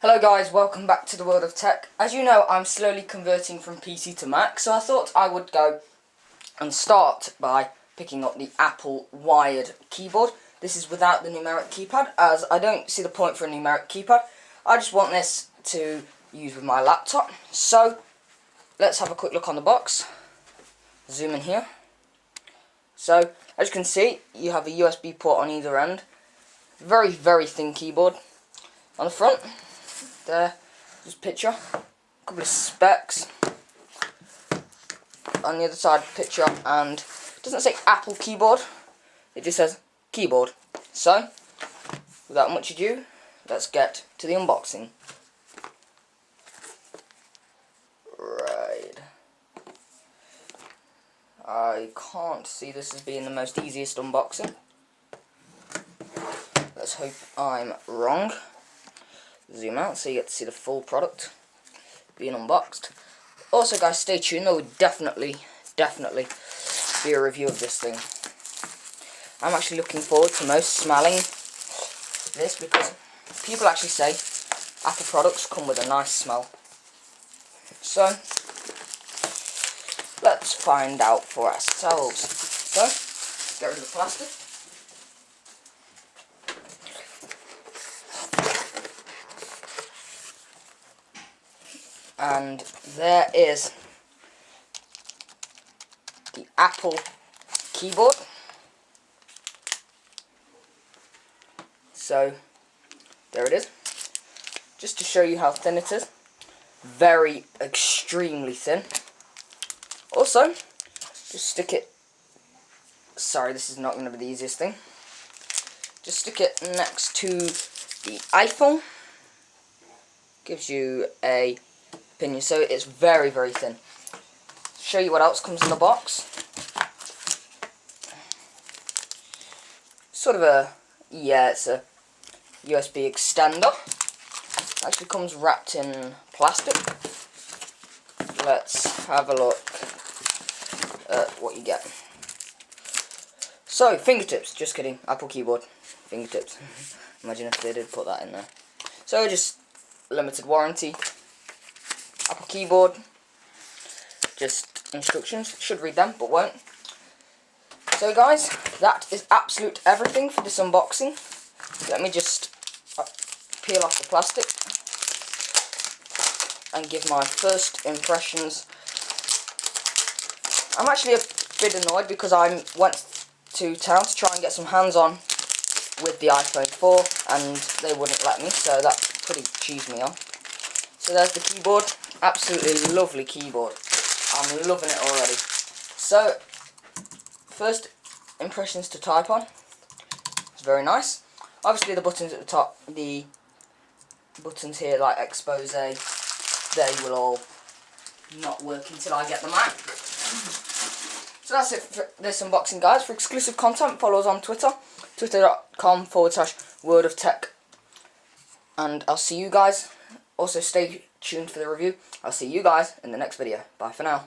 Hello guys, welcome back to the world of tech. As you know, I'm slowly converting from PC to Mac, so I thought I would go and start by picking up the Apple wired keyboard. This is without the numeric keypad, as I don't see the point for a numeric keypad. I just want this to use with my laptop. So, let's have a quick look on the box. Zoom in here. So, as you can see, you have a USB port on either end. Very, very thin keyboard. On the front, there, just picture, a couple of specs. On the other side, picture, and it doesn't say Apple keyboard, it just says keyboard. So, without much ado, let's get to the unboxing. Right. I can't see this as being the most easiest unboxing. Let's hope I'm wrong. Zoom out so you get to see the full product being unboxed. Also guys, stay tuned, there will definitely be a review of this thing. I'm actually looking forward to most smelling this because people actually say Apple products come with a nice smell. So, let's find out for ourselves. So, get rid of the plastic. And there is the Apple keyboard. So, there it is. Just to show you how thin it is. Very, extremely thin. Also, just stick it... Sorry, this is not going to be the easiest thing. Just stick it next to the iPhone. Gives you a opinion, so it's very, very thin. Show you what else comes in the box. Sort of a, it's a USB extender. Actually comes wrapped in plastic. Let's have a look at what you get. So, fingertips, just kidding, Apple keyboard, fingertips. Imagine if they did put that in there. So, just limited warranty. Apple keyboard, just instructions, should read them but won't. So guys, that is absolute everything for this unboxing. Let me just peel off the plastic and give my first impressions. I'm actually a bit annoyed because I went to town to try and get some hands on with the iPhone 4 and they wouldn't let me, so that pretty cheesed me off. So there's the keyboard. Absolutely lovely keyboard. I'm loving it already. So, first impressions to type on. It's very nice. Obviously the buttons at the top, the buttons here like expose, they will all not work until I get the Mac. So that's it for this unboxing guys. For exclusive content, follow us on Twitter. Twitter.com/World of Tech. And I'll see you guys. Also stay tuned for the review. I'll see you guys in the next video. Bye for now.